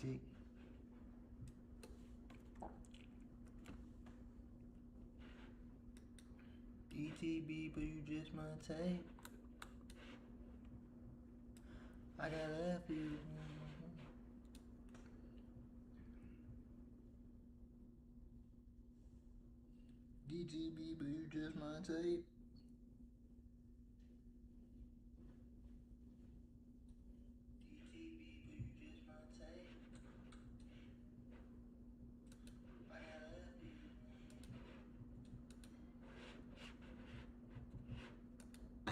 shit. ETB, but you just my type. I got love for you. DTB, but you just my type.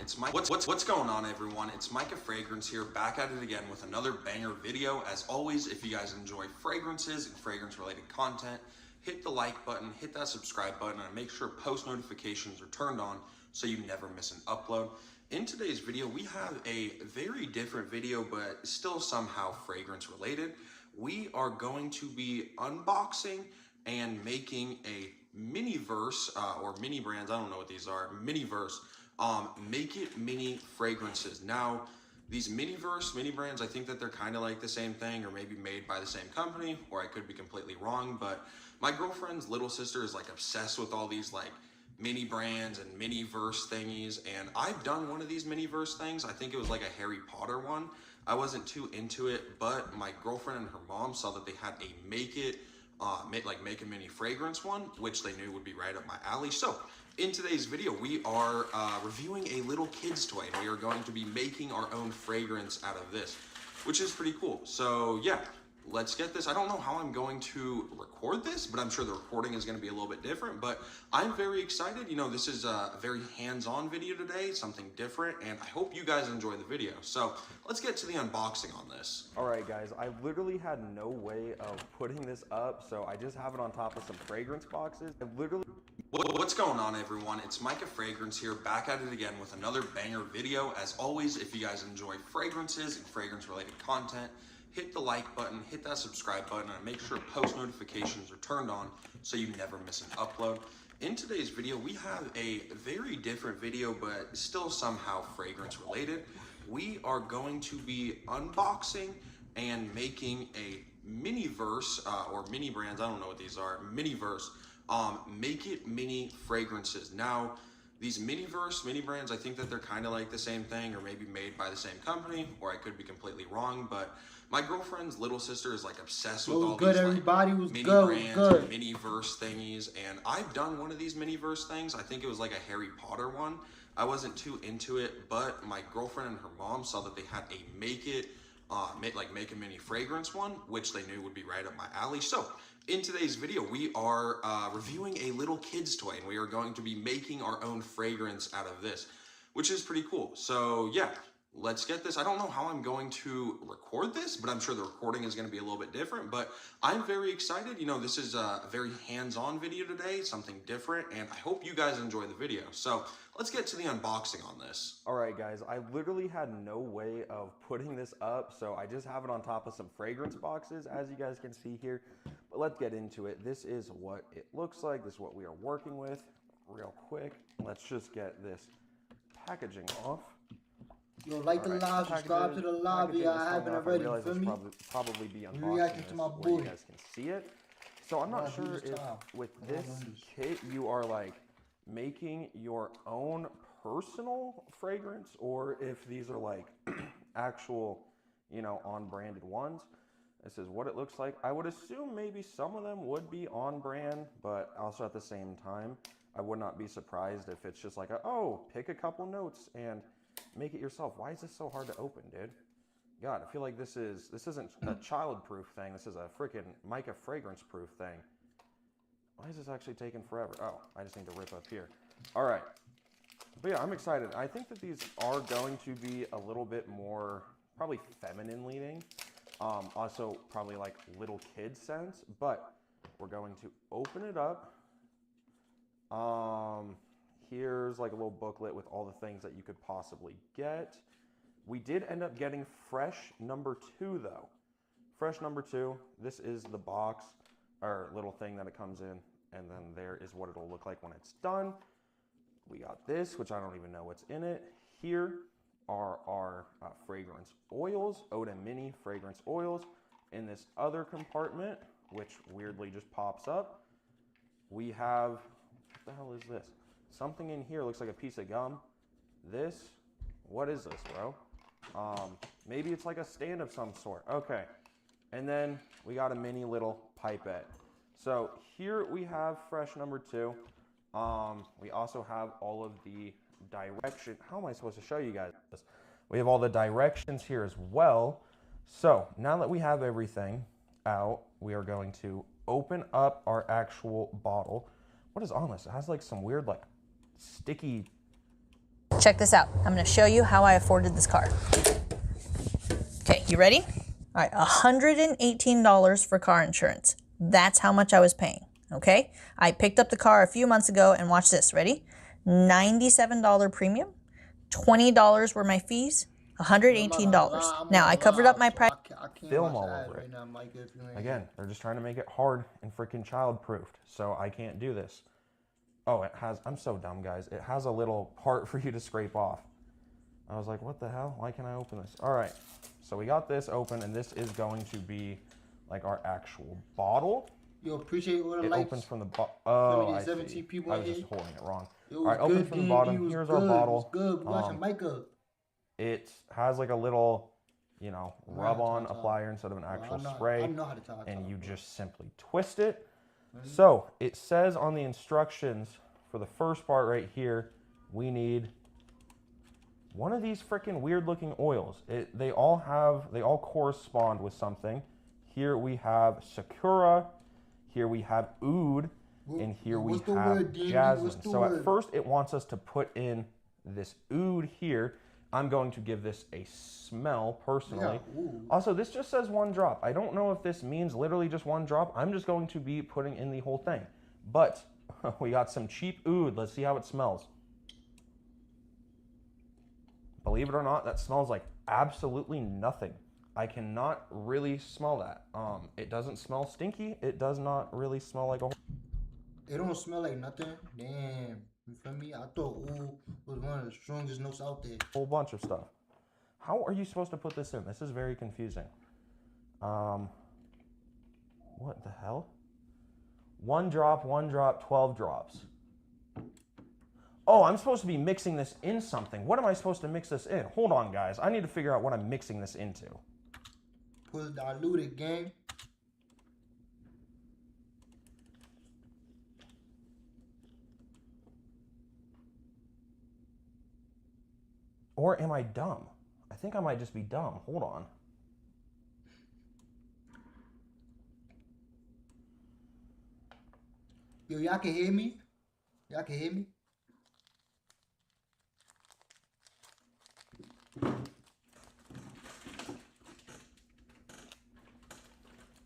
It's Mike. What's going on, everyone? It's Micah Fragrance here, back at it again with another banger video. As always, if you guys enjoy fragrances and fragrance-related content, hit the like button, hit that subscribe button, and make sure post notifications are turned on so you never miss an upload. In today's video, we have a very different video, but still somehow fragrance-related. We are going to be unboxing and making a mini-verse, or mini brands, I don't know what these are, mini-verse, Make It Mini fragrances. Now, these mini brands, I think that they're kind of like the same thing, or maybe made by the same company, or I could be completely wrong, but my girlfriend's little sister is like obsessed with all these like mini brands and mini verse thingies, and I've done one of these mini verse things. I think it was like a Harry Potter one. I wasn't too into it, but my girlfriend and her mom saw that they had a Make a Mini fragrance one, which they knew would be right up my alley. So in today's video, we are reviewing a little kid's toy, and we are going to be making our own fragrance out of this, which is pretty cool. So yeah, let's get this. I don't know how I'm going to record this, but I'm sure the recording is going to be a little bit different, but I'm very excited. You know, this is a very hands-on video today, something different, and I hope you guys enjoy the video. So let's get to the unboxing on this. All right, guys, I literally had no way of putting this up, so I just have it on top of some fragrance boxes. What's going on, everyone? It's Micah Fragrance here, back at it again with another banger video. As always, if you guys enjoy fragrances and fragrance-related content, hit the like button, hit that subscribe button, and make sure post notifications are turned on so you never miss an upload. In today's video, we have a very different video, but still somehow fragrance-related. We are going to be unboxing and making a mini-verse, or mini brands, I don't know what these are, mini-verse, Make It Mini fragrances. Now, these mini brands, I think that they're kind of like the same thing, or maybe made by the same company, or I could be completely wrong, but my girlfriend's little sister is like obsessed with all these everybody was mini good, brands and mini verse thingies, and I've done one of these mini verse things. I think it was like a Harry Potter one. I wasn't too into it, but my girlfriend and her mom saw that they had a Make a Mini fragrance one, which they knew would be right up my alley. So in today's video, we are reviewing a little kid's toy, and we are going to be making our own fragrance out of this, which is pretty cool. So yeah, let's get this. I don't know how I'm going to record this, but I'm sure the recording is going to be a little bit different, but I'm very excited. You know, this is a very hands-on video today, something different, and I hope you guys enjoy the video. So let's get to the unboxing on this. All right, guys, I literally had no way of putting this up, so I just have it on top of some fragrance boxes, as you guys can see here. But let's get into it. This is what it looks like. This is what we are working with real quick. Let's just get this packaging off. Yo, like the live, subscribe to the lobby. I haven't already. I Feel me? probably be unboxing Reacting this to my where boy. you guys can see it. So I'm not sure if with this kit you are like making your own personal fragrance, or if these are like actual, you know, on branded ones. This is what it looks like. I would assume maybe some of them would be on brand, but also at the same time, I would not be surprised if it's just like, pick a couple notes and make it yourself. Why is this so hard to open, dude? God, I feel like this isn't a child-proof thing. This is a freaking Micah fragrance-proof thing. Why is this actually taking forever? Oh, I just need to rip up here. All right. But yeah, I'm excited. I think that these are going to be a little bit more probably feminine leaning. Also probably like little kid scents, but we're going to open it up. Here's like a little booklet with all the things that you could possibly get. We did end up getting Fresh number 2 though. Fresh number 2, this is the box or little thing that it comes in, and then there is what it'll look like when it's done. We got this, which I don't even know what's in it. Here are our fragrance oils, Oda Mini fragrance oils. in this other compartment, which weirdly just pops up, we have, what the hell is this? Something in here looks like a piece of gum. This, what is this, bro? Maybe it's like a stand of some sort. Okay. And then we got a mini little pipette. So here we have fresh number 2. We also have all of the direction. How am I supposed to show you guys this? We have all the directions here as well. So now that we have everything out, we are going to open up our actual bottle. What is on this? It has like some weird like sticky. Check this out. I'm going to show you how I afforded this car. Okay, you ready? All right, $118 for car insurance. That's how much I was paying, okay? I picked up the car a few months ago and watch this. Ready? $97 premium, $20 were my fees, $118. Now, I covered up my price. Film all over it. Again, they're just trying to make it hard and freaking child-proofed, so I can't do this. Oh, it has, I'm so dumb, guys. It has a little part for you to scrape off. I was like, what the hell? Why can't I open this? All right, so we got this open, and this is going to be like our actual bottle. Yo, appreciate all the It likes. opens from the bottom. Oh, I 17 see. people I was in just here. holding it wrong. It All was right, open good, from the gang. bottom. It was Here's good. our bottle. It was good. Watching Micah. It has like a little, you know, rub-on talk. applier instead of an actual I spray. know how to talk. And you just simply twist it. So it says on the instructions for the first part right here, we need one of these freaking weird looking oils. They all correspond with something. Here we have Sakura, here we have Oud, and here we have Jasmine. So at first it wants us to put in this Oud here. I'm going to give this a smell personally. Yeah, also, this just says 1 drop. I don't know if this means literally just 1 drop. I'm just going to be putting in the whole thing. But we got some cheap Oud. Let's see how it smells. Believe it or not, that smells like absolutely nothing. I cannot really smell that. It doesn't smell stinky. It does not really smell like a... It don't smell like nothing. Damn. You feel me? I thought Oud was one of the strongest notes out there. Whole bunch of stuff. How are you supposed to put this in? This is very confusing. What the hell? 1 drop, 12 drops. Oh, I'm supposed to be mixing this in something. What am I supposed to mix this in? Hold on, guys. I need to figure out what I'm mixing this into. Put it diluted, gang. Or am I dumb? I think I might just be dumb. Hold on. Yo, y'all can hear me? Y'all can hear me?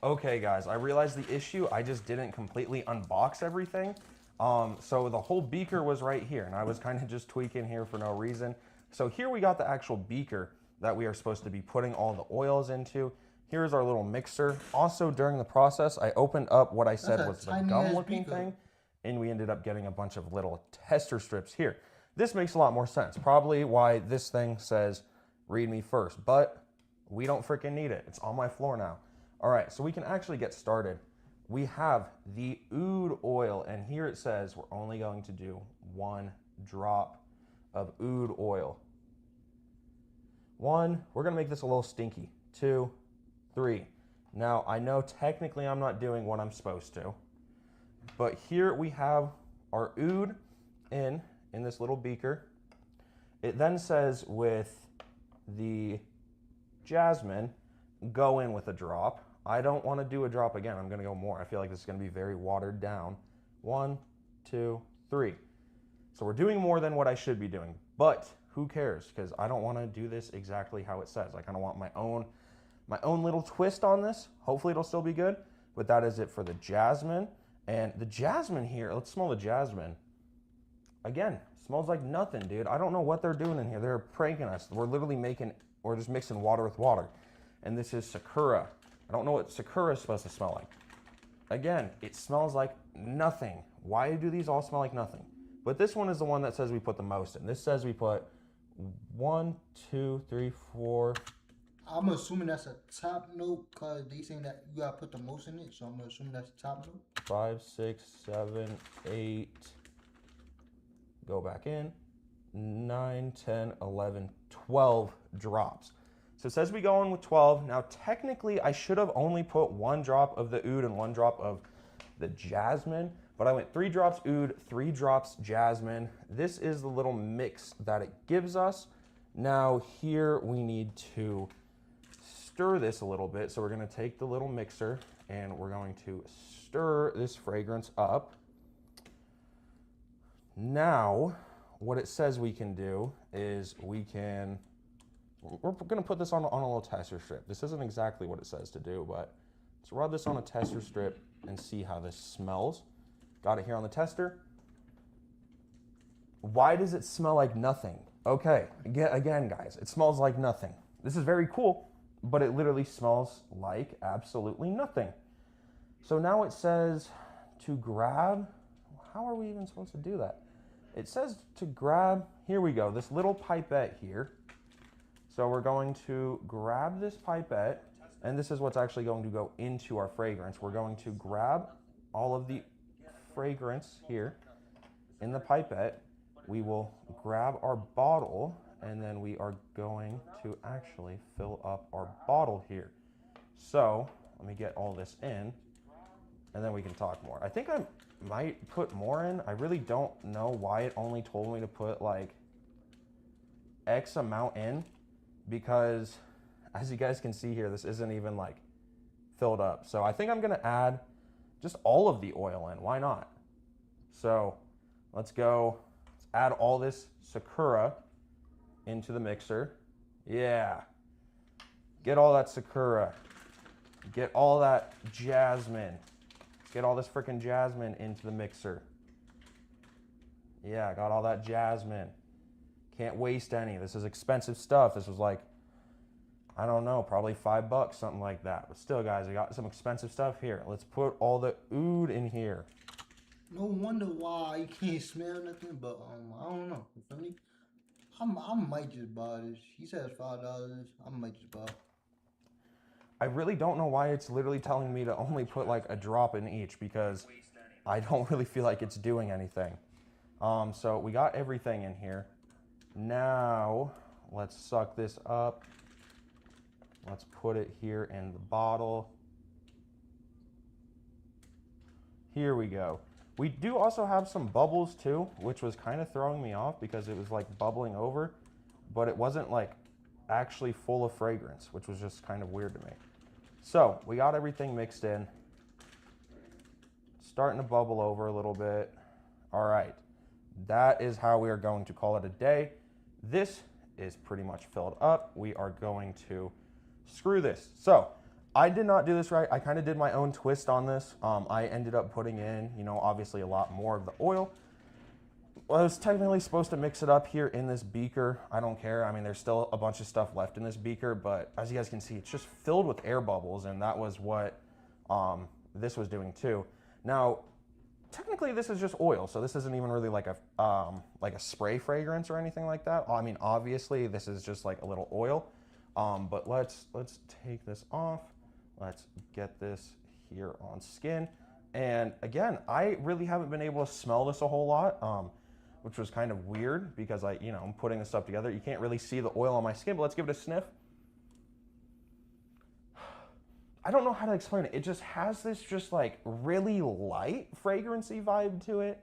Okay, guys, I realized the issue. I just didn't completely unbox everything. So the whole beaker was right here, and I was kind of just tweaking here for no reason. So here we got the actual beaker that we are supposed to be putting all the oils into. Here's our little mixer. Also, during the process, I opened up what I said was the gum-looking thing, and we ended up getting a bunch of little tester strips here. This makes a lot more sense. Probably why this thing says, read me first, but we don't freaking need it. It's on my floor now. All right, so we can actually get started. We have the Oud oil, and here it says we're only going to do 1 drop of Oud oil. 1, we're gonna make this a little stinky. 2, 3. Now, I know technically I'm not doing what I'm supposed to, but here we have our Oud in this little beaker. It then says with the Jasmine, go in with a drop. I don't want to do a drop again. I'm going to go more. I feel like this is going to be very watered down. 1, 2, 3. So we're doing more than what I should be doing, but who cares? Because I don't want to do this exactly how it says. I kind of want my own little twist on this. Hopefully it'll still be good, but that is it for the Jasmine. And the Jasmine here, let's smell the Jasmine. Again, smells like nothing, dude. I don't know what they're doing in here. They're pranking us. We're literally we're just mixing water with water. And this is Sakura. I don't know what Sakura is supposed to smell like. Again, it smells like nothing. Why do these all smell like nothing? But this one is the one that says we put the most in. This says we put 1, 2, 3, 4, I'm assuming that's a top note because they saying that you gotta put the most in it, so I'm gonna assume that's a top note. 5, 6, 7, 8. Go back in. 9, 10, 11, 12 drops. So it says we go in with 12. Now, technically, I should have only put 1 drop of the oud and 1 drop of the jasmine, but I went 3 drops oud, 3 drops jasmine. This is the little mix that it gives us. Now, here we need to stir this a little bit. So we're going to take the little mixer and we're going to stir this fragrance up. Now, what it says we can do is we're going to put this on a little tester strip. This isn't exactly what it says to do, but let's rub this on a tester strip and see how this smells. Got it here on the tester. Why does it smell like nothing? Okay, again, guys, it smells like nothing. This is very cool, but it literally smells like absolutely nothing. So now it says to grab, how are we even supposed to do that? It says to grab, here we go, this little pipette here. So we're going to grab this pipette, and this is what's actually going to go into our fragrance. We're going to grab all of the fragrance here in the pipette. We will grab our bottle, and then we are going to actually fill up our bottle here. So let me get all this in, and then we can talk more. I think I might put more in. I really don't know why it only told me to put like X amount in, because as you guys can see here, this isn't even like filled up. So I think I'm gonna add just all of the oil in. Why not? So let's go. Let's add all this Sakura into the mixer. Yeah. Get all that Sakura. Get all that jasmine. Get all this freaking jasmine into the mixer. Yeah, got all that jasmine. Can't waste any. This is expensive stuff. This was like, I don't know, probably $5, something like that. But still, guys, I got some expensive stuff here. Let's put all the oud in here. No wonder why you can't smell nothing, but I don't know. You feel me? I might just buy this. He says $5. I might just buy it. I really don't know why it's literally telling me to only put like a drop in each, because I don't really feel like it's doing anything. So we got everything in here. Now let's suck this up. Let's put it here in the bottle. Here we go. We do also have some bubbles too, which was kind of throwing me off because it was like bubbling over, but it wasn't like actually full of fragrance, which was just kind of weird to me. So we got everything mixed in. Starting to bubble over a little bit. All right, that is how we are going to call it a day. This is pretty much filled up. We are going to screw this. So I did not do this right. I kind of did my own twist on this. I ended up putting in, obviously a lot more of the oil. Well, I was technically supposed to mix it up here in this beaker. I don't care. I mean, there's still a bunch of stuff left in this beaker, but as you guys can see, it's just filled with air bubbles, and that was what this was doing too. Now, technically this is just oil, so this isn't even really like a spray fragrance or anything like that. I mean, obviously this is just like a little oil, but let's take this off. Let's get this here on skin. And again, I really haven't been able to smell this a whole lot, which was kind of weird because I'm putting this stuff together. You can't really see the oil on my skin, but let's give it a sniff. I don't know how to explain it. It just has this just like really light fragrancy vibe to it.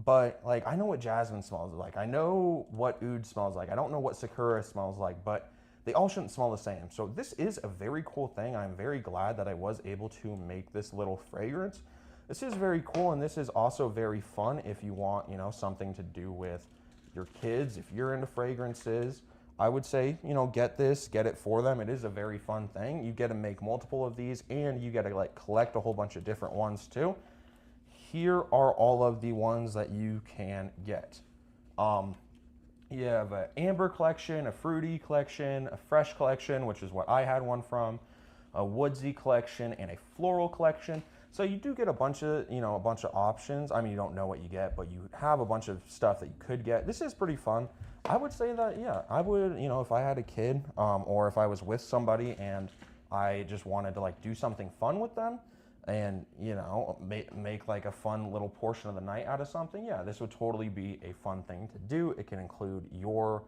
But like, I know what jasmine smells like. I know what oud smells like. I don't know what Sakura smells like, but they all shouldn't smell the same. So this is a very cool thing. I'm very glad that I was able to make this little fragrance. This is very cool, and this is also very fun if you want, something to do with your kids. If you're into fragrances, I would say, get this, get it for them. It is a very fun thing. You get to make multiple of these, and you get to like collect a whole bunch of different ones too. Here are all of the ones that you can get. You have an amber collection, a fruity collection, a fresh collection, which is what I had one from, a woodsy collection, and a floral collection. So you do get a bunch of options. I mean, you don't know what you get, but you have a bunch of stuff that you could get. This is pretty fun. I would say that, yeah, I would, you know, if I had a kid, or if I was with somebody and I just wanted to like do something fun with them and, you know, make like a fun little portion of the night out of something, yeah, this would totally be a fun thing to do. It can include your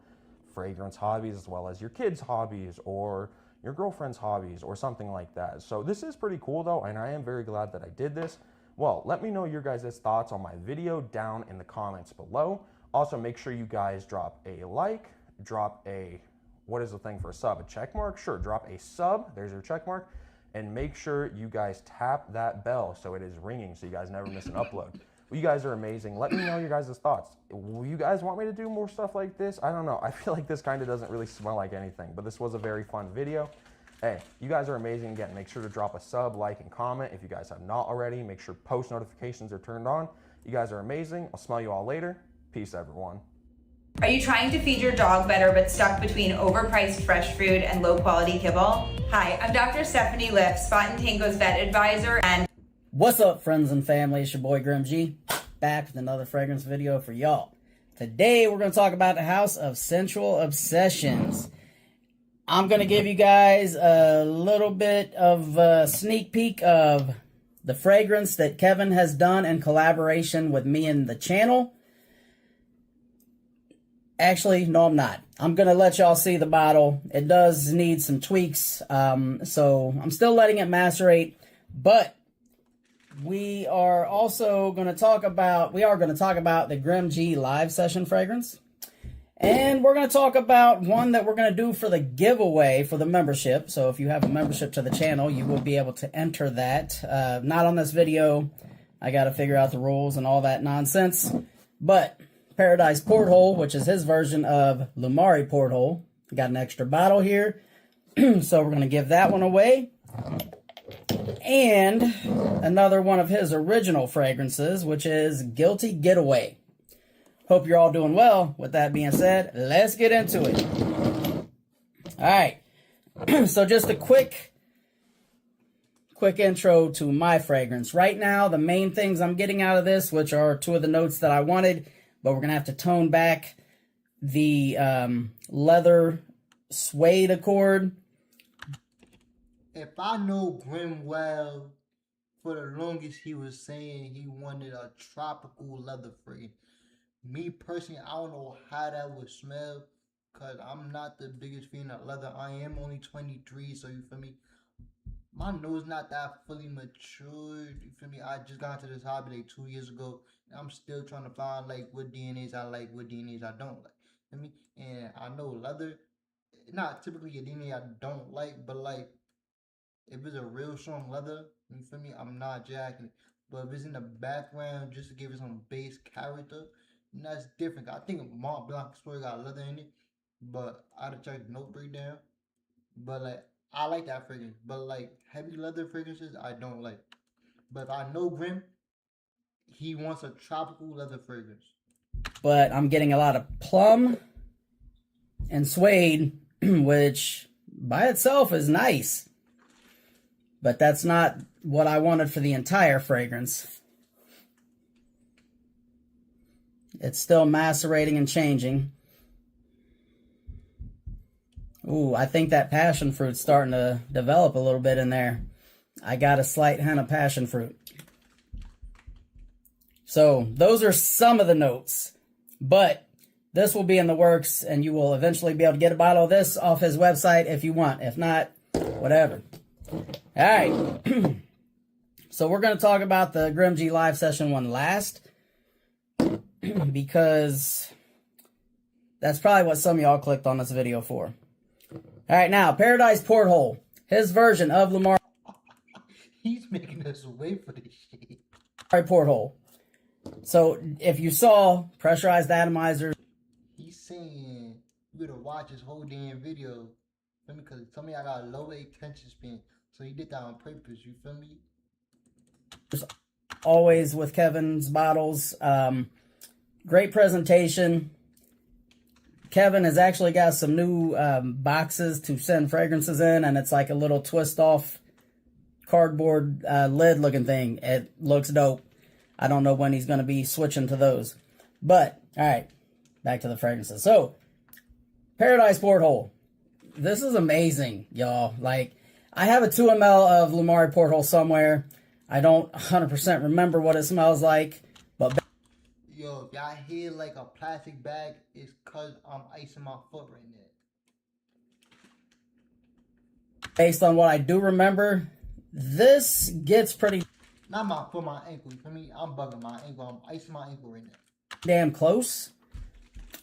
fragrance hobbies as well as your kids' hobbies or your girlfriend's hobbies or something like that. So this is pretty cool though, and I am very glad that I did this. Well, let me know your guys' thoughts on my video down in the comments below. Also, make sure you guys drop a like, drop a, what is the thing for a sub? A check mark? Sure, drop a sub, there's your check mark, and make sure you guys tap that bell so it is ringing so you guys never miss an upload. Well, you guys are amazing. Let me know your guys' thoughts. Will you guys want me to do more stuff like this? I don't know. I feel like this kind of doesn't really smell like anything, but this was a very fun video. Hey, you guys are amazing. Again, make sure to drop a sub, like, and comment if you guys have not already. Make sure post notifications are turned on. You guys are amazing. I'll smell you all later. Peace, everyone. Are you trying to feed your dog better but stuck between overpriced fresh food and low quality kibble? Hi, I'm Dr. Stephanie Liff, Spot and Tango's vet advisor and What's up, friends and family? It's your boy Grim G, back with another fragrance video for y'all. Today we're going to talk about the House of Sensual Obsessions. I'm going to give you guys a little bit of a sneak peek of the fragrance that Kevin has done in collaboration with me and the channel. Actually, no, I'm not. I'm going to let y'all see the bottle. It does need some tweaks, so I'm still letting it macerate, but we are also going to talk about, the Grim G live session fragrance. And we're going to talk about one that we're going to do for the giveaway for the membership. So if you have a membership to the channel, you will be able to enter that. Not on this video. I got to figure out the rules and all that nonsense. But Paradise Porthole, which is his version of Lumari Porthole. Got an extra bottle here. So we're going to give that one away. And another one of his original fragrances, which is Guilty Getaway. Hope you're all doing well. With that being said, let's get into it. All right. So just a quick intro to my fragrance. Right now, the main things I'm getting out of this, which are two of the notes that I wanted, but we're going to have to tone back the leather suede accord. If I know Grim well, for the longest he was saying he wanted a tropical leather fragrance. Me personally, I don't know how that would smell, because I'm not the biggest fan of leather. I am only 23, so you feel me? My nose not that fully matured, you feel me? I just got into this hobby like 2 years ago, and I'm still trying to find like what DNAs I like, what DNAs I don't like. You feel me? And I know leather, not typically a DNA I don't like, but like, if it's a real strong leather, you feel me, I'm not jacking it. But if it's in the background just to give it some base character, that's different. I think Mont Blanc story got leather in it, but I had to check the note breakdown. But like, I like that fragrance. But like, heavy leather fragrances, I don't like. But if I know Grim, he wants a tropical leather fragrance. But I'm getting a lot of plum and suede, which by itself is nice. But that's not what I wanted for the entire fragrance. It's still macerating and changing. Ooh, I think that passion fruit's starting to develop a little bit in there. I got a slight hint of passion fruit. So those are some of the notes. But this will be in the works, and you will eventually be able to get a bottle of this off his website if you want. If not, whatever. All right. So we're going to talk about the Grim G live session one last, because that's probably what some of y'all clicked on this video for. All right, now Paradise Porthole, his version of Lumari. He's making us wait for this shit. Porthole. So if you saw pressurized atomizer, He's saying you gotta watch his whole damn video. Feel me? Because some of y'all got low attention span, so he did that on purpose. You feel me? always with Kevin's bottles. Great presentation. Kevin has actually got some new boxes to send fragrances in, and it's like a little twist off cardboard lid looking thing. It looks dope. I don't know when he's going to be switching to those. But, all right, back to the fragrances. So, Paradise Porthole. This is amazing, y'all. Like, I have a 2 ml of Lumari Porthole somewhere. I don't 100% remember what it smells like, but yo, if y'all hear like a plastic bag, it's cause I'm icing my foot right now. Based on what I do remember, this gets pretty Not my foot, my ankle. For me, I'm bugging my ankle. I'm icing my ankle right now. damn close.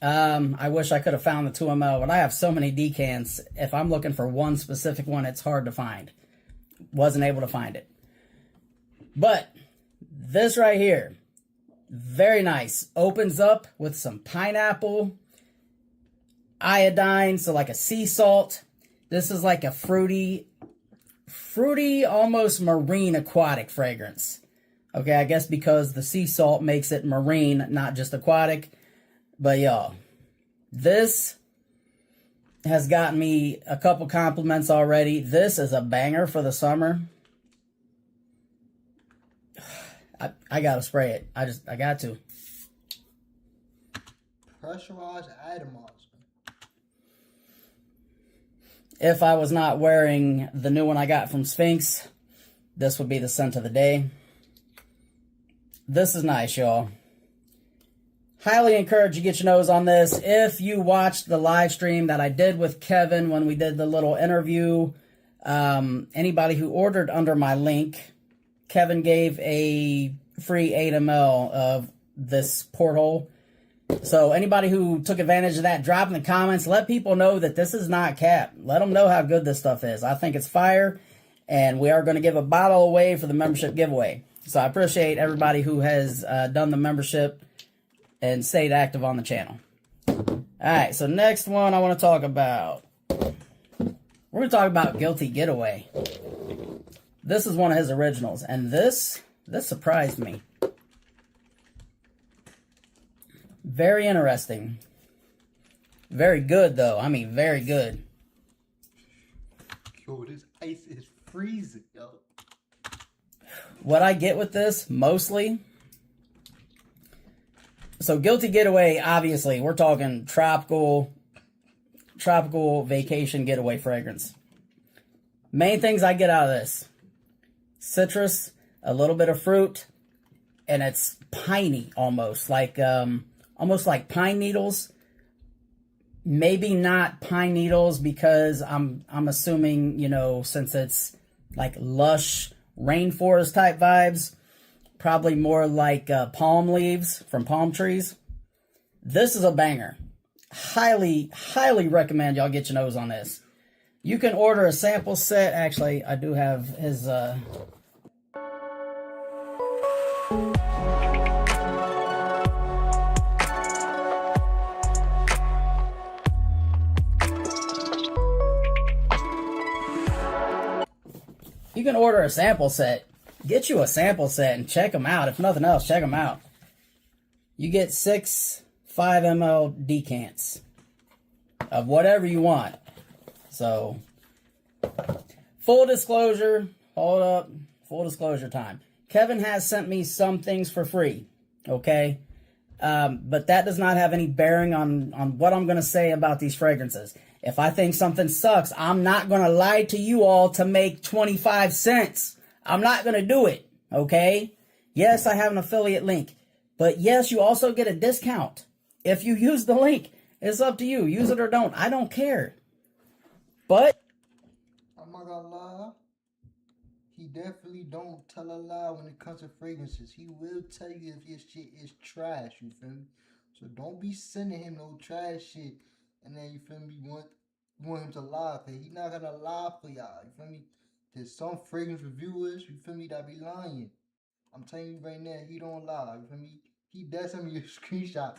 I wish I could have found the 2 ml, but I have so many decants. If I'm looking for one specific one, it's hard to find. Wasn't able to find it. But this right here, very nice. Opens up with some pineapple, iodine, so like a sea salt. This is like a fruity, almost marine aquatic fragrance. Okay, I guess because the sea salt makes it marine, not just aquatic. But y'all, this has gotten me a couple compliments already. This is a banger for the summer. I gotta spray it. I got to. Pressurized atomizer. If I was not wearing the new one I got from Sphinx, this would be the scent of the day. This is nice, y'all. Highly encourage you get your nose on this. If you watched the live stream that I did with Kevin when we did the little interview, anybody who ordered under my link, Kevin gave a free 8 ml of this Porthole. So anybody who took advantage of that, drop in the comments. Let people know that this is not cap. Let them know how good this stuff is. I think it's fire, and we are going to give a bottle away for the membership giveaway. So I appreciate everybody who has done the membership and stayed active on the channel. All right, so next one I want to talk about. We're going to talk about Guilty Getaway. This is one of his originals, and this surprised me. Very interesting. Very good, though. I mean, very good. Yo, this ice is freezing, yo. What I get with this, mostly... So, Guilty Getaway, obviously, we're talking tropical vacation getaway fragrance. Main things I get out of this. Citrus, a little bit of fruit, and it's piney almost like pine needles. Maybe not pine needles because I'm assuming, you know, since it's like lush rainforest type vibes, probably more like palm leaves from palm trees. This is a banger. Highly recommend y'all get your nose on this. You can order a sample set. Actually, I do have his you can order a sample set. Get you a sample set and check them out. If nothing else, check them out. You get 6 5 ml decants of whatever you want. So, full disclosure, hold up, full disclosure time. Kevin has sent me some things for free, okay? But that does not have any bearing on what I'm going to say about these fragrances. If I think something sucks, I'm not going to lie to you all to make 25 cents. I'm not going to do it, okay? Yes, I have an affiliate link. But yes, you also get a discount. If you use the link, it's up to you. Use it or don't. I don't care. But I'm not gonna lie. He definitely don't tell a lie when it comes to fragrances. He will tell you if your shit is trash, you feel me? So don't be sending him no trash shit and then, you feel me, you want him to lie, cause he not gonna lie for y'all, you feel me? There's some fragrance reviewers, you feel me, that be lying. I'm telling you right now, he don't lie, you feel me? He does send me a screenshot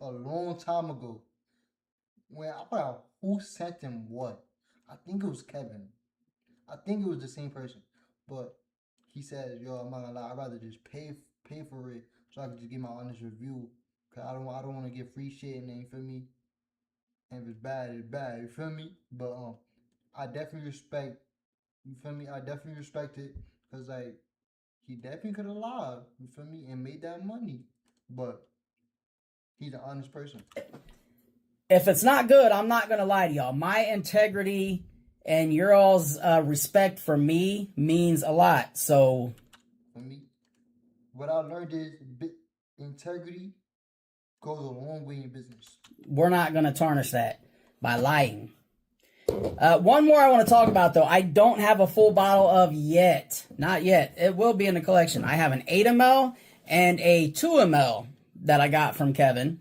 a long time ago. When I put out who sent him what. I think it was Kevin. I think it was the same person. But he said, yo, I'm not gonna lie, I'd rather just pay for it so I can just get my honest review. Cause I don't want to get free shit and then, you feel me? And if it's bad, it's bad, you feel me? But I definitely respect, you feel me? I definitely respect it. Cause like he definitely could have lied, you feel me, and made that money. But he's an honest person. if it's not good, I'm not going to lie to y'all. My integrity and your all's respect for me means a lot. So, for me, what I learned is integrity goes a long way in business. We're not going to tarnish that by lying. One more I want to talk about, though. I don't have a full bottle of yet. Not yet. It will be in the collection. I have an 8 ml and a 2 ml that I got from Kevin.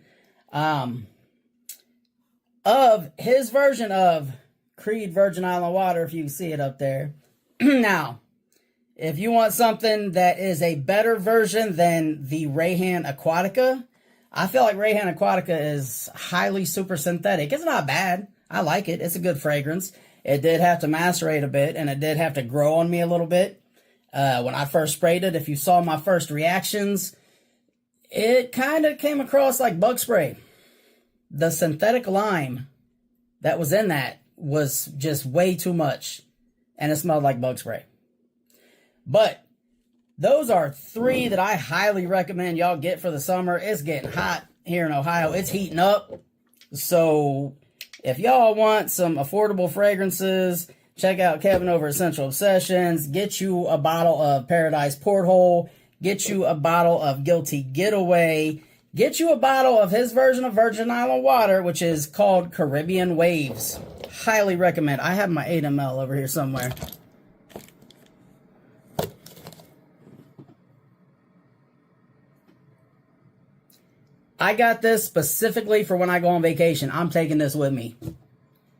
Of his version of Creed Virgin Island Water, if you can see it up there. Now, if you want something that is a better version than the Rayhan Aquatica, I feel like Rayhan Aquatica is highly super synthetic. It's not bad. I like it. It's a good fragrance. It did have to macerate a bit, and it did have to grow on me a little bit. When I first sprayed it, if you saw my first reactions, it kind of came across like bug spray. The synthetic lime that was in that was just way too much, and it smelled like bug spray. But those are 3 that I highly recommend y'all get for the summer. It's getting hot here in Ohio. It's heating up. So if y'all want some affordable fragrances, check out Kevin over at Central Obsessions. Get you a bottle of Paradise Porthole. Get you a bottle of Guilty Getaway. Get you a bottle of his version of Virgin Island Water, which is called Caribbean Waves. Highly recommend. I have my 8 ml over here somewhere. I got this specifically for when I go on vacation. I'm taking this with me.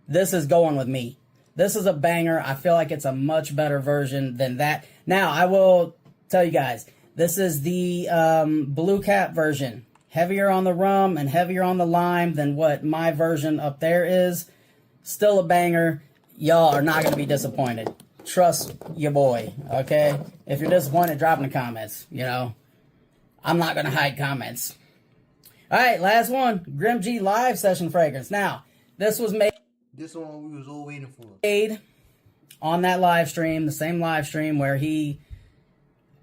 This is going with me. This is a banger. I feel like it's a much better version than that. Now, I will tell you guys, this is the Blue Cap version. Heavier on the rum and heavier on the lime than what my version up there is. Still a banger. Y'all are not going to be disappointed. Trust your boy, okay? If you're disappointed, drop in the comments, you know. I'm not going to hide comments. All right, last one. Grim G Live Session Fragrance. Now, this was made... This one we was all waiting for. Made on that live stream, the same live stream where he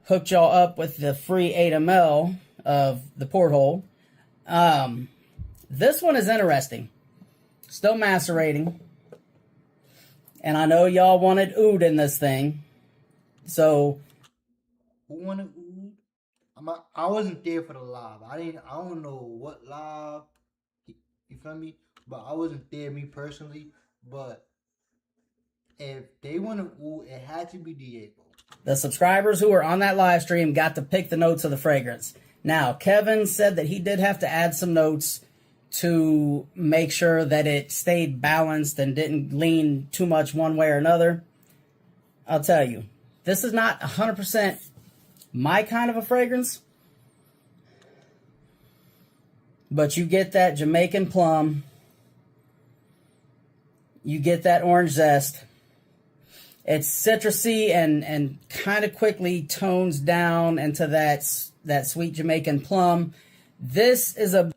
hooked y'all up with the free 8 ml of the porthole. This one is interesting. Still macerating. And I know y'all wanted oud in this thing. So... Who wanted oud? I wasn't there for the live. I don't know what live. You feel me? But I wasn't there, me personally. But if they wanted oud, it had to be Diego. The subscribers who were on that live stream got to pick the notes of the fragrance. Now, Kevin said that he did have to add some notes to make sure that it stayed balanced and didn't lean too much one way or another. I'll tell you, this is not 100% my kind of a fragrance, but you get that Jamaican plum, you get that orange zest. It's citrusy and kind of quickly tones down into that sweet Jamaican plum. This is a...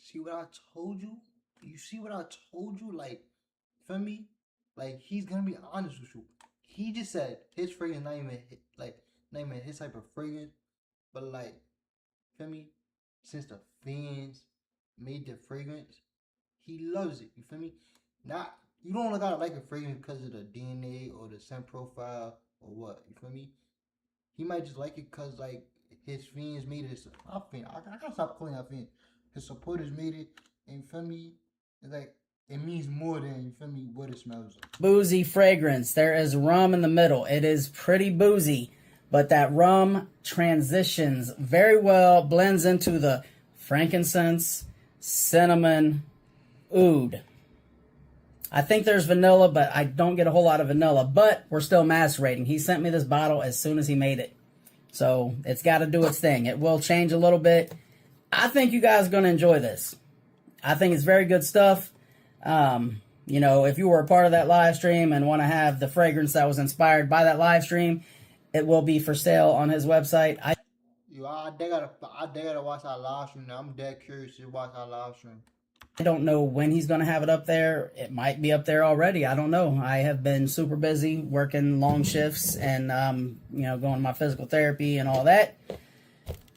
See what I told you? You see what I told you? Like, feel me? Like, he's gonna be honest with you. He just said his fragrance not even his type of fragrance, but like, feel me? Since the fans made the fragrance, he loves it. You feel me? Not, you don't gotta like a fragrance because of the DNA or the scent profile or what. You feel me? He might just like it because like his fans made it. I gotta stop calling that fan. His supporters made it, and you feel me? It's like, it means more than, you feel me, what it smells like. Boozy fragrance. There is rum in the middle. It is pretty boozy, but that rum transitions very well, blends into the frankincense, cinnamon, oud. I think there's vanilla, but I don't get a whole lot of vanilla, but we're still macerating. He sent me this bottle as soon as he made it. So it's got to do its thing. It will change a little bit. I think you guys are going to enjoy this. I think it's very good stuff. You know, if you were a part of that live stream and want to have the fragrance that was inspired by that live stream, it will be for sale on his website. I gotta watch our live stream now. I'm dead curious to watch our live stream. I don't know when he's going to have it up there. It might be up there already. I don't know. I have been super busy working long shifts and, you know, going to my physical therapy and all that.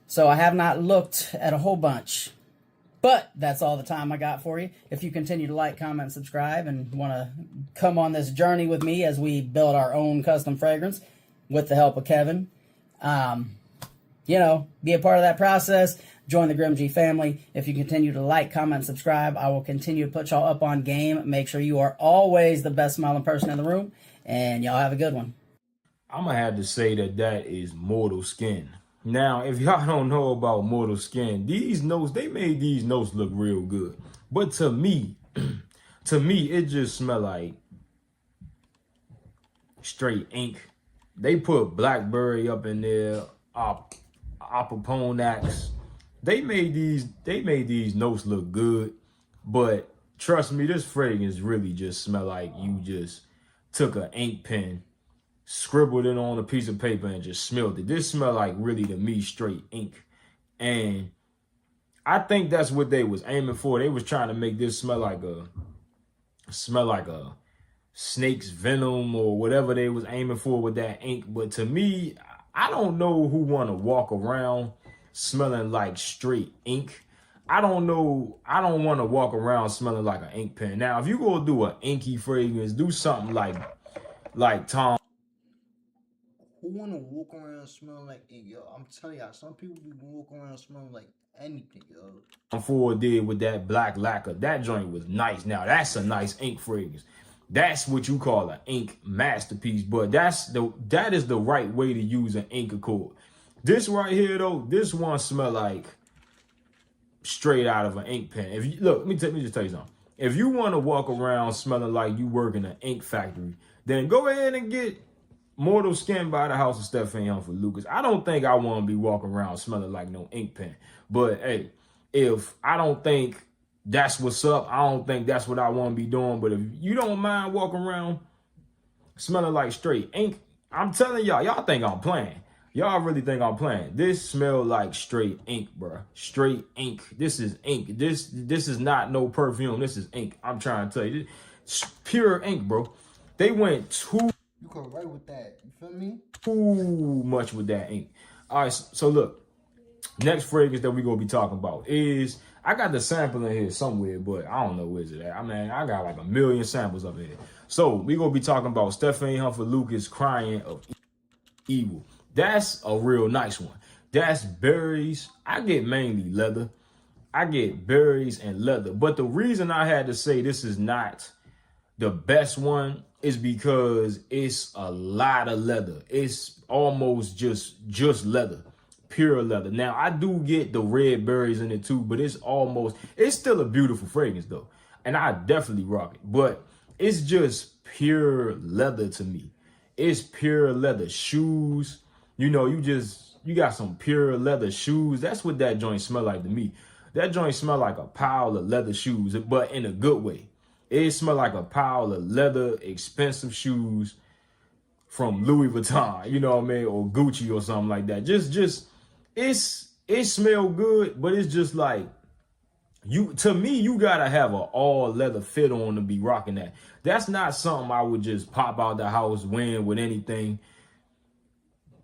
So I have not looked at a whole bunch. But that's all the time I got for you. If you continue to like, comment, subscribe, and want to come on this journey with me as we build our own custom fragrance with the help of Kevin, you know, be a part of that process. Join the Grim G family. If you continue to like, comment, subscribe, I will continue to put y'all up on game. Make sure you are always the best smiling person in the room, and y'all have a good one. I'm going to have to say that is Mortal Skin. Now, if y'all don't know about Mortal Skin, these notes, they made these notes look real good. But to me, it just smell like straight ink. They put blackberry up in there, opoponax. They made these notes look good. But trust me, this fragrance really just smell like you just took an ink pen, scribbled it on a piece of paper, and just smelled it. This smell like, really, to me, straight ink. And I think that's what they was aiming for. They was trying to make this smell like a snake's venom or whatever they was aiming for with that ink. But to me, I don't know who want to walk around smelling like straight ink. I don't know. I don't want to walk around smelling like an ink pen. Now, if you go do an inky fragrance, do something like Tom. Who wanna walk around smelling like ink, yo? I'm telling y'all, some people be walking around smelling like anything, yo. Ford did with that black lacquer, that joint was nice. Now that's a nice ink fragrance. That's what you call an ink masterpiece. But that is the right way to use an ink accord. This right here though, this one smell like straight out of an ink pen. If you look, let me just tell you something. If you want to walk around smelling like you work in an ink factory, then go ahead and get Mortal Skin by the House of Stephanie Humphrey Lucas. I don't think I want to be walking around smelling like no ink pen. But hey, if I don't think that's what's up, I don't think that's what I want to be doing. But if you don't mind walking around smelling like straight ink, I'm telling y'all think I'm playing. Y'all really think I'm playing. This smell like straight ink, bro. Straight ink. This is ink. This is not no perfume. This is ink. I'm trying to tell you. This pure ink, bro. They went too... You can write with that. You feel me? Too much with that ink. All right, so look. Next fragrance that we're going to be talking about is... I got the sample in here somewhere, but I don't know where's it at. I mean, I got like a million samples up here. So we're going to be talking about Stephanie Humphrey Lucas Crying of Evil. That's a real nice one. That's berries. I get mainly leather. I get berries and leather. But the reason I had to say this is not the best one is because it's a lot of leather. It's almost just leather, pure leather. Now, I do get the red berries in it too, but it's still a beautiful fragrance though. And I definitely rock it, but it's just pure leather to me. It's pure leather. Shoes, you know, you got some pure leather shoes. That's what that joint smell like to me. That joint smell like a pile of leather shoes, but in a good way. It smell like a pile of leather, expensive shoes from Louis Vuitton, you know what I mean, or Gucci or something like that. It smell good, but it's just like, to me, you gotta have an all leather fit on to be rocking that. That's not something I would just pop out the house wearing with anything.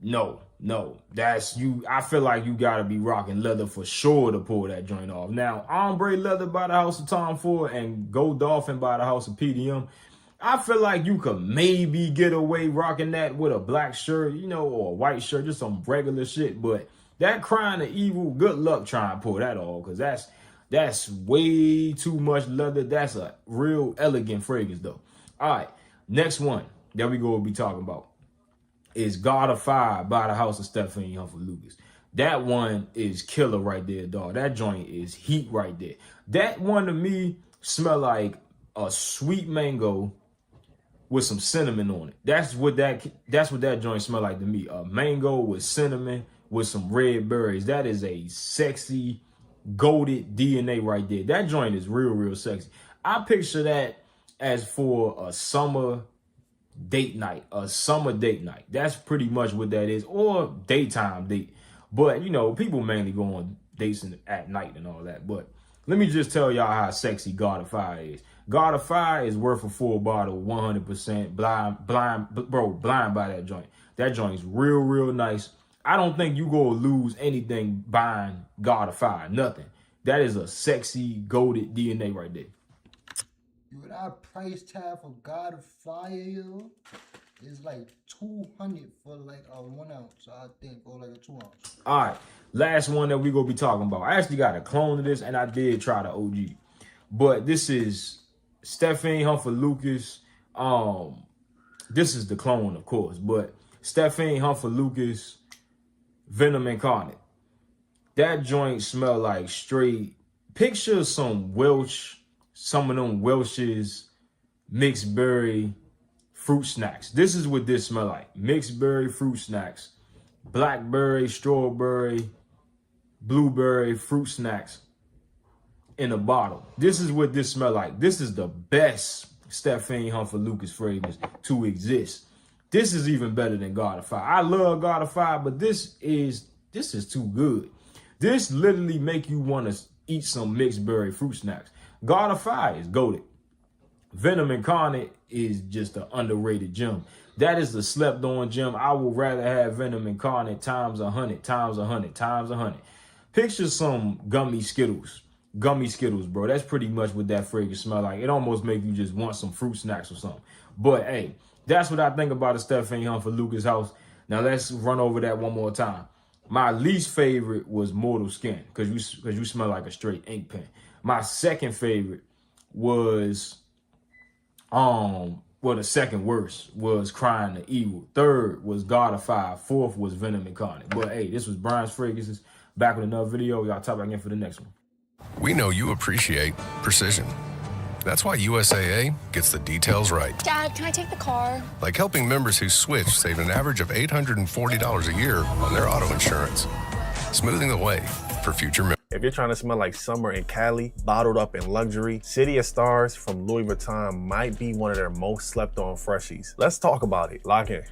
No, that's you. I feel like you gotta be rocking leather for sure to pull that joint off. Now, ombre leather by the House of Tom Ford and Gold Dolphin by the House of PDM, I feel like you could maybe get away rocking that with a black shirt, you know, or a white shirt, just some regular shit. But that Crying of Evil, good luck trying to pull that off, because that's way too much leather. That's a real elegant fragrance though. All right, next one that we gonna be talking about is God of Fire by the House of Stephanie Humphrey Lucas. That one is killer right there, dog. That joint is heat right there. That one to me smell like a sweet mango with some cinnamon on it. That's what that joint smell like to me. A mango with cinnamon with some red berries. That is a sexy goated DNA right there. That joint is real sexy. I picture that as for a summer date night, That's pretty much what that is, or daytime date. But you know, people mainly go on dates at night and all that. But let me just tell y'all how sexy God of Fire is. God of Fire is worth a full bottle, 100%. Blind by that joint. That joint is real nice. I don't think you gonna lose anything buying God of Fire. Nothing. That is a sexy, goated DNA right there. Yo, that price tag for God of Fire, yo, is like $200 for like a 1 ounce, I think, or like a 2 ounce. All right, last one that we gonna be talking about. I actually got a clone of this, and I did try the OG, but this is Stephane Humphrey Lucas. This is the clone, of course, but Stephane Humphrey Lucas Venom Incarnate. That joint smell like straight. Picture some Welch, some of them Welch's mixed berry fruit snacks. This is what this smell like. Mixed berry fruit snacks. Blackberry, strawberry, blueberry fruit snacks in a bottle. This is what this smell like. This is the best Stephane Humphrey Lucas fragrance to exist. This is even better than God of Fire. I love God of Fire, but this is too good. This literally make you want to eat some mixed berry fruit snacks. God of Fire is goated. Venom Incarnate is just an underrated gem. That is the slept on gem. I would rather have Venom Incarnate times 100, times 100, times 100. Picture some gummy Skittles. Gummy Skittles, bro. That's pretty much what that fragrance smell like. It almost make you just want some fruit snacks or something. But hey, that's what I think about the Stephane Humphrey Lucas house. Now let's run over that one more time. My least favorite was Mortal Skin, because you smell like a straight ink pen. My second favorite was the second worst was Crying the Evil. Third was God of Fire. Fourth was Venom Incarnate. But hey, this was Brian's Fragrances. Back with another video. Y'all talk back in for the next one. We know you appreciate precision. That's why USAA gets the details right. Dad, can I take the car? Like helping members who switch save an average of $840 a year on their auto insurance, smoothing the way for future members. If you're trying to smell like summer in Cali, bottled up in luxury, City of Stars from Louis Vuitton might be one of their most slept on freshies. Let's talk about it. Lock in.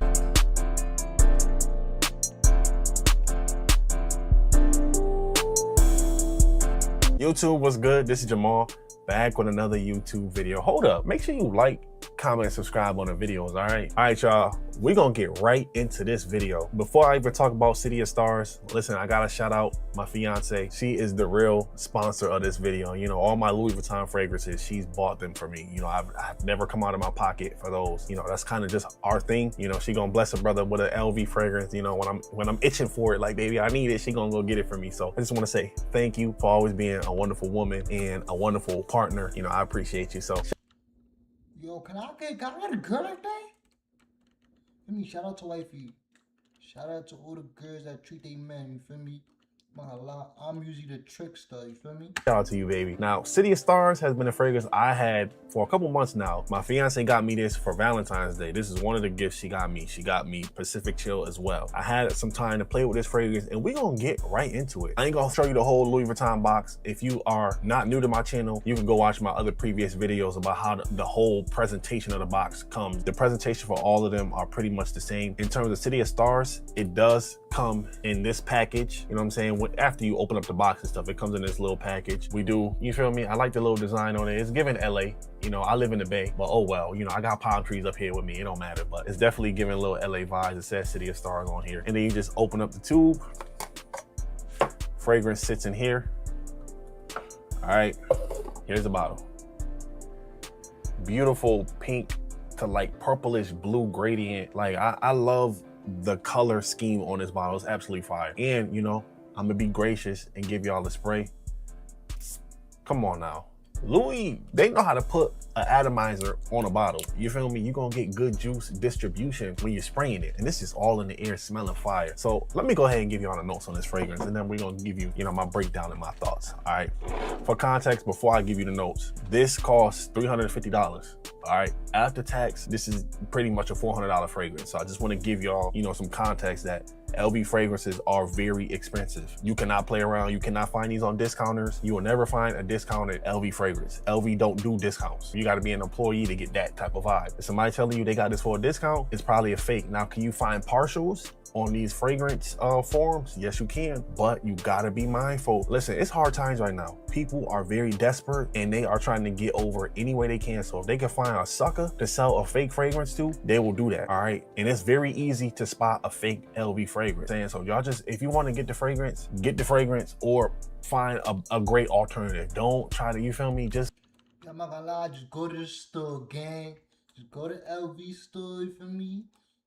YouTube, what's good? This is Jamal, back with another YouTube video. Hold up, make sure you like, comment, and subscribe on the videos, all right? All right, y'all, we're gonna get right into this video. Before I even talk about City of Stars, listen, I gotta shout out my fiance. She is the real sponsor of this video. You know, all my Louis Vuitton fragrances, she's bought them for me. You know, I've never come out of my pocket for those. You know, that's kind of just our thing. You know, she gonna bless her brother with an LV fragrance. You know, when I'm itching for it, like, baby, I need it, she gonna go get it for me. So I just wanna say thank you for always being a wonderful woman and a wonderful partner. You know, I appreciate you. So yo, can I get a girl like that? Let me shout out to wifey. Shout out to all the girls that treat their men, you feel me? I'm usually the trickster, you feel me? Shout out to you, baby. Now, City of Stars has been a fragrance I had for a couple months now. My fiance got me this for Valentine's Day. This is one of the gifts she got me. She got me Pacific Chill as well. I had some time to play with this fragrance, and we're gonna get right into it. I ain't gonna show you the whole Louis Vuitton box. If you are not new to my channel, you can go watch my other previous videos about how the whole presentation of the box comes. The presentation for all of them are pretty much the same. In terms of City of Stars, it does come in this package. You know what I'm saying? After you open up the box and stuff, it comes in this little package. We do, you feel me? I like the little design on it. It's giving LA. You know, I live in the Bay, but oh well, you know, I got palm trees up here with me. It don't matter, but it's definitely giving little LA vibes. It says City of Stars on here. And then you just open up the tube. Fragrance sits in here. All right, here's the bottle. Beautiful pink to like purplish blue gradient. Like I love the color scheme on this bottle. It's absolutely fire. And you know, I'm gonna be gracious and give y'all the spray. Come on now. Louis, they know how to put an atomizer on a bottle. You feel me? You're gonna get good juice distribution when you're spraying it. And this is all in the air smelling fire. So let me go ahead and give y'all the notes on this fragrance, and then we're gonna give you, my breakdown and my thoughts. All right. For context, before I give you the notes, this costs $350. All right. After tax, this is pretty much a $400 fragrance. So I just want to give y'all, some context that LV fragrances are very expensive. You cannot play around. You cannot find these on discounters. You will never find a discounted LV fragrance. LV don't do discounts. You got to be an employee to get that type of vibe. If somebody telling you they got this for a discount, it's probably a fake. Now, can you find partials on these fragrance forums? Yes, you can, but you gotta be mindful. Listen, it's hard times right now. People are very desperate and they are trying to get over any way they can. So if they can find find a sucker to sell a fake fragrance to, they will do that, all right? And it's very easy to spot a fake LV fragrance. So y'all just, if you want to get the fragrance or find a great alternative. Don't try to, you feel me? Just, I'm not gonna lie, just go to the store, gang. Just go to LV store, you feel me?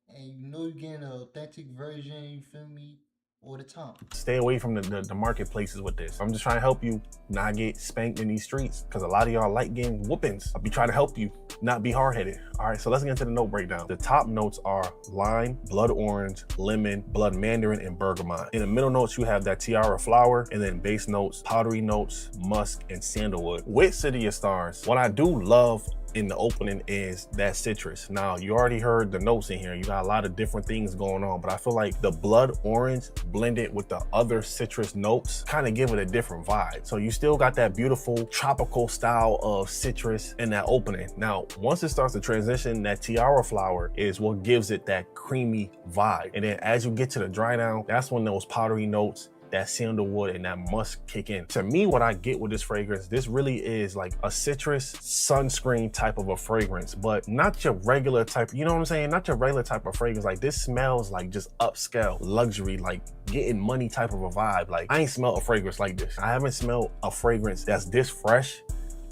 And you know you're getting an authentic version, you feel me? All the time. Stay away from the marketplaces with this. I'm just trying to help you not get spanked in these streets, because a lot of y'all like getting whoopings. I'll be trying to help you not be hard-headed. All right, so let's get into the note breakdown. The top notes are lime, blood orange, lemon, blood mandarin, and bergamot. In the middle notes, you have that tiara flower, and then base notes, powdery notes, musk, and sandalwood. With City of Stars, what I do love in the opening is that citrus. Now, you already heard the notes in here. You got a lot of different things going on, but I feel like the blood orange blended with the other citrus notes kind of give it a different vibe. So you still got that beautiful tropical style of citrus in that opening. Now, once it starts to transition, that tiara flower is what gives it that creamy vibe. And then as you get to the dry down, that's when those powdery notes, that sandalwood, and that musk kick in. To me, what I get with this fragrance, this really is like a citrus sunscreen type of a fragrance, but not your regular type, you know what I'm saying? Not your regular type of fragrance. Like, this smells like just upscale, luxury, like getting money type of a vibe. Like, I ain't smelled a fragrance like this. I haven't smelled a fragrance that's this fresh,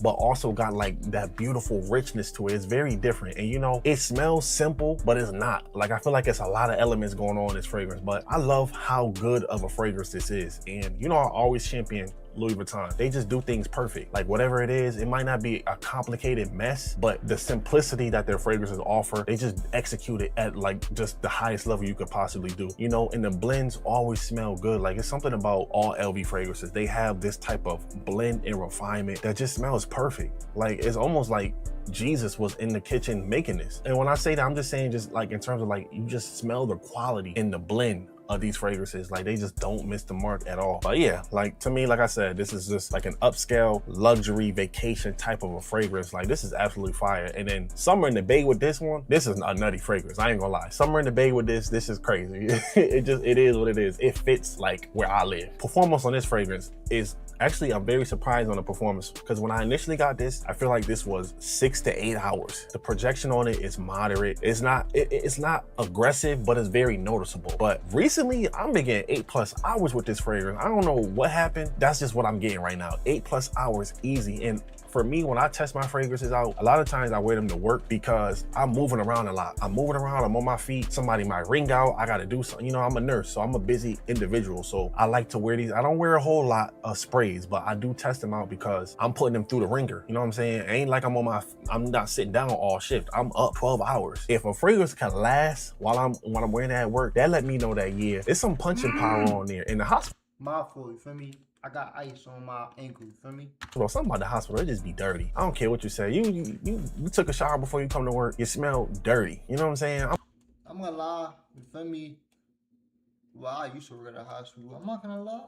but also got like that beautiful richness to it. It's very different. And you know, it smells simple, but it's not. Like, I feel like it's a lot of elements going on in this fragrance, but I love how good of a fragrance this is. And you know, I always champion Louis Vuitton. They just do things perfect. Like, whatever it is, it might not be a complicated mess, but the simplicity that their fragrances offer, they just execute it at like just the highest level you could possibly do. You know, and the blends always smell good. Like, it's something about all LV fragrances. They have this type of blend and refinement that just smells perfect. Like, it's almost like Jesus was in the kitchen making this. And when I say that, I'm just saying, just like in terms of like, you just smell the quality in the blend of these fragrances. Like, they just don't miss the mark at all. But yeah, like, to me, like I said, this is just like an upscale luxury vacation type of a fragrance. Like, this is absolutely fire. And then Summer in the Bay with this one, this is a nutty fragrance. I ain't gonna lie. Summer in the Bay with this is crazy. It is what it is. It fits like where I live. Performance on this fragrance is actually, I'm very surprised on the performance, because when I initially got this, I feel like this was 6 to 8 hours. The projection on it is moderate. It's not aggressive, but it's very noticeable. But recently, I've been getting 8+ hours with this fragrance. I don't know what happened. That's just what I'm getting right now. 8+ hours easy. And for me, when I test my fragrances out, a lot of times I wear them to work because I'm moving around a lot. I'm moving around, I'm on my feet, somebody might ring out, I gotta do something. You know, I'm a nurse, so I'm a busy individual. So I like to wear these. I don't wear a whole lot of sprays, but I do test them out because I'm putting them through the ringer. You know what I'm saying? It ain't like I'm not sitting down all shift. I'm up 12 hours. If a fragrance can last while I'm wearing it at work, that let me know that, yeah, there's some punching power on there. In the hospital, my fault, you feel me? I got ice on my ankle, you feel me? Well, something about the hospital, it just be dirty. I don't care what you say. You took a shower before you come to work, you smell dirty. You know what I'm saying? I'm gonna lie, you feel me? Well, I used to work at a hospital. I'm not gonna lie.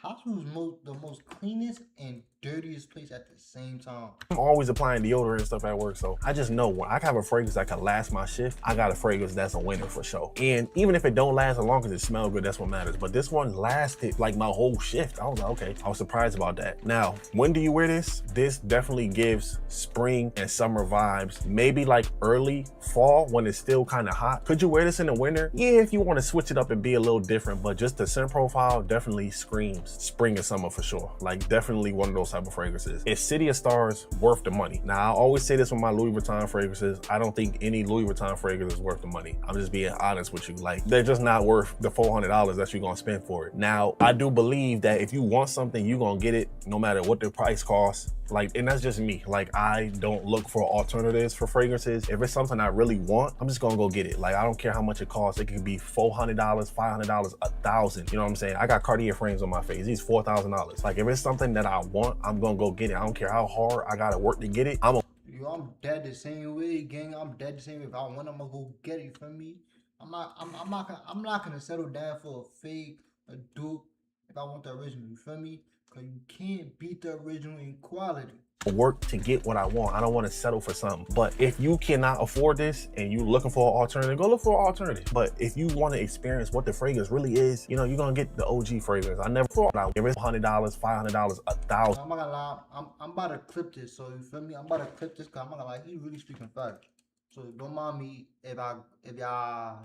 Hospital is the most cleanest and dirtiest place at the same time. I'm always applying deodorant and stuff at work, so I just know when I have a fragrance that can last my shift, I got a fragrance that's a winner for sure. And even if it don't last as long as it smells good, that's what matters. But this one lasted like my whole shift. I was like, okay, I was surprised about that. Now, when do you wear this? This definitely gives spring and summer vibes. Maybe like early fall when it's still kind of hot. Could you wear this in the winter? Yeah, if you want to switch it up and be a little different, but just the scent profile definitely screams spring and summer for sure. Like, definitely one of those type of fragrances. Is City of Stars worth the money? Now, I always say this with my Louis Vuitton fragrances. I don't think any Louis Vuitton fragrance is worth the money. I'm just being honest with you. Like, they're just not worth the $400 that you're gonna spend for it. Now, I do believe that if you want something, you're gonna get it no matter what the price costs. Like, and that's just me. Like, I don't look for alternatives for fragrances. If it's something I really want, I'm just gonna go get it. Like, I don't care how much it costs. It could be $400, $500, $1,000. You know what I'm saying? I got Cartier frames on my face. These $4,000. Like, if it's something that I want, I'm gonna go get it. I don't care how hard I gotta work to get it. Yo, I'm dead the same way, gang. I'm dead the same way. If I want, I'm gonna go get it. For me, I'm not gonna settle down for a fake, a dupe. If I want the original, you feel me? Cause you can't beat the original in quality. work to get what I want. I don't want to settle for something. But if you cannot afford this and you're looking for an alternative, go look for an alternative. But if you want to experience what the fragrance really is, you know, you're gonna get the OG fragrance. I never thought out. If it's $100, $500, $1,000. I'm not gonna lie. I'm about to clip this. So you feel me? I'm about to clip this because I'm not gonna lie. He really speaking facts. So don't mind me if y'all,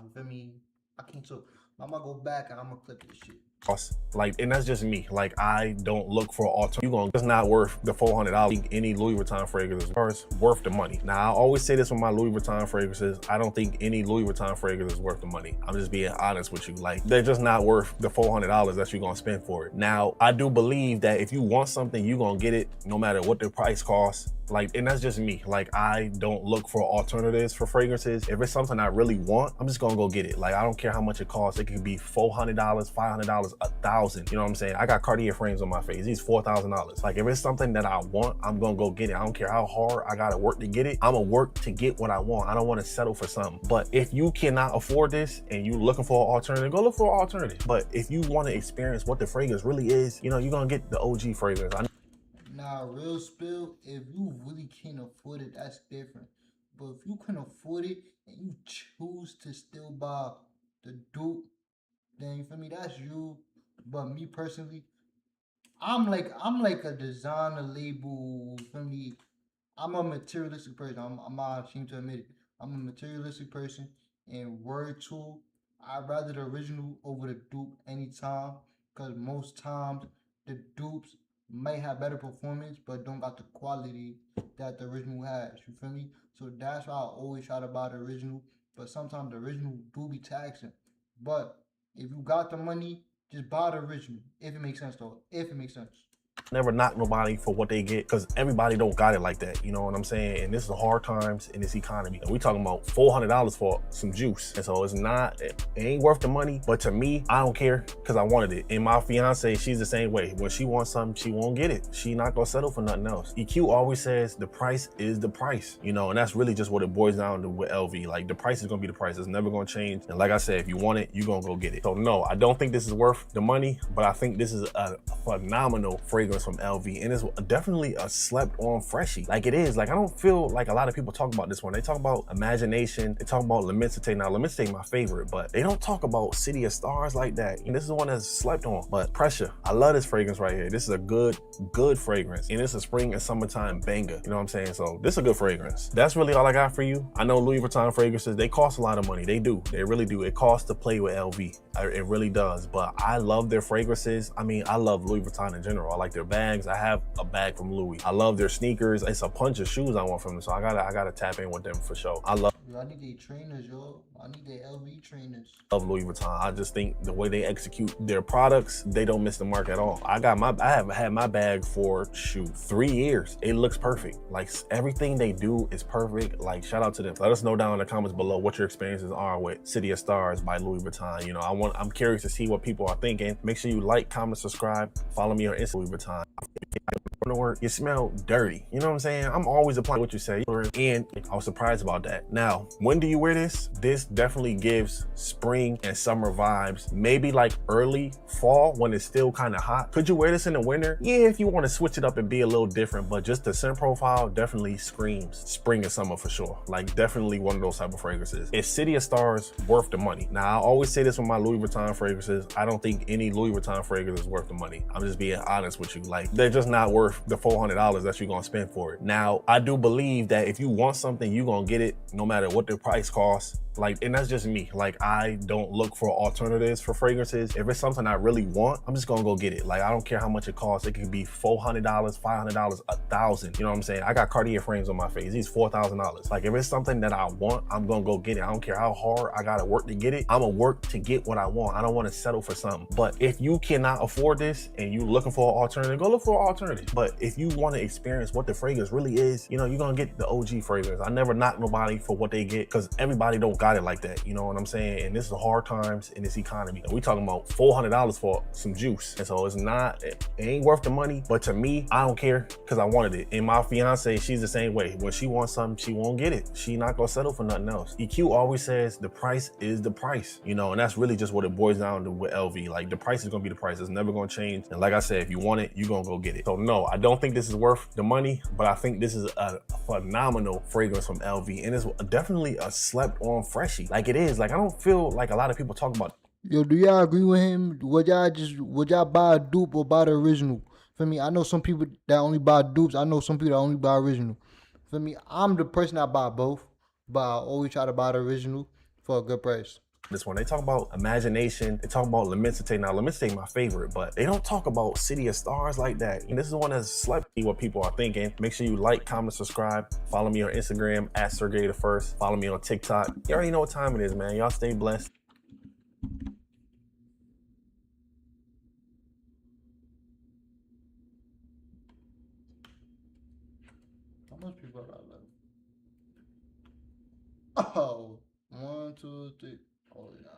you feel me? I can't talk. I'm gonna go back and I'm gonna clip this shit. Like, and that's just me. Like, I don't look for alternative. You gonna, it's not worth the $400. Any Louis Vuitton fragrance is worth the money. Now, I always say this with my Louis Vuitton fragrances. I don't think any Louis Vuitton fragrance is worth the money. I'm just being honest with you. Like, they're just not worth the $400 that you're gonna spend for it. Now, I do believe that if you want something, you're gonna get it no matter what the price costs. Like, and that's just me. Like, I don't look for alternatives for fragrances. If it's something I really want, I'm just gonna go get it. Like, I don't care how much it costs. It could be $400, $500, $1,000. You know what I'm saying? I got Cartier frames on my face. These $4,000. Like, if it's something that I want, I'm gonna go get it. I don't care how hard I gotta work to get it. I'm gonna work to get what I want. I don't wanna settle for something. But if you cannot afford this and you're looking for an alternative, go look for an alternative. But if you wanna experience what the fragrance really is, you know, you're gonna get the OG fragrance. Nah, real spill, if you really can't afford it, that's different. But if you can afford it and you choose to still buy the dupe, then you feel me, that's you. But me personally, I'm like a designer label, you feel me? I'm a materialistic person. I'm not ashamed to admit it. I'm a materialistic person, and word to, I'd rather the original over the dupe anytime, because most times the dupes might have better performance but don't got the quality that the original has, you feel me? So that's why I always try to buy the original, but sometimes the original do be taxing. But if you got the money, just buy the original, if it makes sense though, if it makes sense. Never knock nobody for what they get, because everybody don't got it like that, you know what I'm saying? And this is hard times in this economy. We talking about $400 for some juice, and so it ain't worth the money. But to me, I don't care, because I wanted it. And my fiance, she's the same way. When she wants something, she won't get it. She not gonna settle for nothing else. EQ always says the price is the price, you know, and that's really just what it boils down to with LV. Like, the price is gonna be the price. It's never gonna change. And like I said, if you want it, you gonna go get it. So no, I don't think this is worth the money, but I think this is a phenomenal fragrance from LV, and it's definitely a slept on freshie. Like, it is. Like, I don't feel like a lot of people talk about this one. They talk about Imagination, they talk about L'Immensité. Now, L'Immensité my favorite, but they don't talk about City of Stars like that. And this is the one that's slept on. But Pressure, I love this fragrance right here. This is a good fragrance, and it's a spring and summertime banger. You know what I'm saying? So this is a good fragrance. That's really all I got for you. I know Louis Vuitton fragrances, they cost a lot of money. They do. They really do. It costs to play with LV. It really does. But I love their fragrances. I mean, I love Louis Vuitton in general. I like their bags. I have a bag from Louis. I love their sneakers. It's a bunch of shoes I want from them, so I gotta tap in with them for sure. I love. Yo, I need their trainers, yo. I need their LV trainers. Love Louis Vuitton. I just think the way they execute their products, they don't miss the mark at all. I have had my bag for 3 years. It looks perfect. Like, everything they do is perfect. Like, shout out to them. Let us know down in the comments below what your experiences are with City of Stars by Louis Vuitton. You know, I'm curious to see what people are thinking. Make sure you like, comment, subscribe, follow me on Instagram, Louis Vuitton. Work, you smell dirty. You know what I'm saying? I'm always applying what you say, and I was surprised about that. Now, when do you wear this? This definitely gives spring and summer vibes. Maybe like early fall when it's still kind of hot. Could you wear this in the winter? Yeah, if you want to switch it up and be a little different, but just the scent profile definitely screams spring and summer for sure. Like, definitely one of those type of fragrances. Is City of Stars worth the money? Now, I always say this with my Louis Vuitton fragrances. I don't think any Louis Vuitton fragrance is worth the money. I'm just being honest with you. Like, they're just not worth the $400 that you're gonna spend for it. Now, I do believe that if you want something, you're gonna get it no matter what the price costs. Like, and that's just me. Like, I don't look for alternatives for fragrances. If it's something I really want, I'm just gonna go get it. Like, I don't care how much it costs. It could be $400, $500, $1,000. You know what I'm saying? I got Cartier frames on my face. These $4,000. Like, if it's something that I want, I'm gonna go get it. I don't care how hard I gotta work to get it. I'm gonna work to get what I want. I don't wanna settle for something. But if you cannot afford this and you're looking for an alternative, go look for an alternative. But if you wanna experience what the fragrance really is, you know, you're gonna get the OG fragrance. I never knock nobody for what they get, because everybody don't got got it like that. You know what I'm saying? And this is hard times in this economy. And we talking about $400 for some juice. And so it ain't worth the money. But to me, I don't care because I wanted it. And my fiance, she's the same way. When she wants something, she won't get it. She not gonna settle for nothing else. EQ always says the price is the price, you know, and that's really just what it boils down to with LV. Like, the price is gonna be the price. It's never gonna change. And like I said, if you want it, you're gonna go get it. So no, I don't think this is worth the money, but I think this is a phenomenal fragrance from LV, and it's definitely a slept on freshie. Like, it is. Like, I don't feel like a lot of people talk about. Yo, do y'all agree with him? Would y'all buy a dupe or buy the original? For me, I know some people that only buy dupes. I know some people that only buy original. For me, I'm the person that buy both, but I always try to buy the original for a good price. This one, they talk about imagination, they talk about Lamensite. Now, Lamensite my favorite, but they don't talk about City of Stars like that. And this is one that's slept what people are thinking. Make sure you like, comment, subscribe. Follow me on Instagram at Sergey the First. Follow me on TikTok. You already know what time it is, man. Y'all stay blessed. How much people are left? Oh, 1, 2, 3. Oh, no.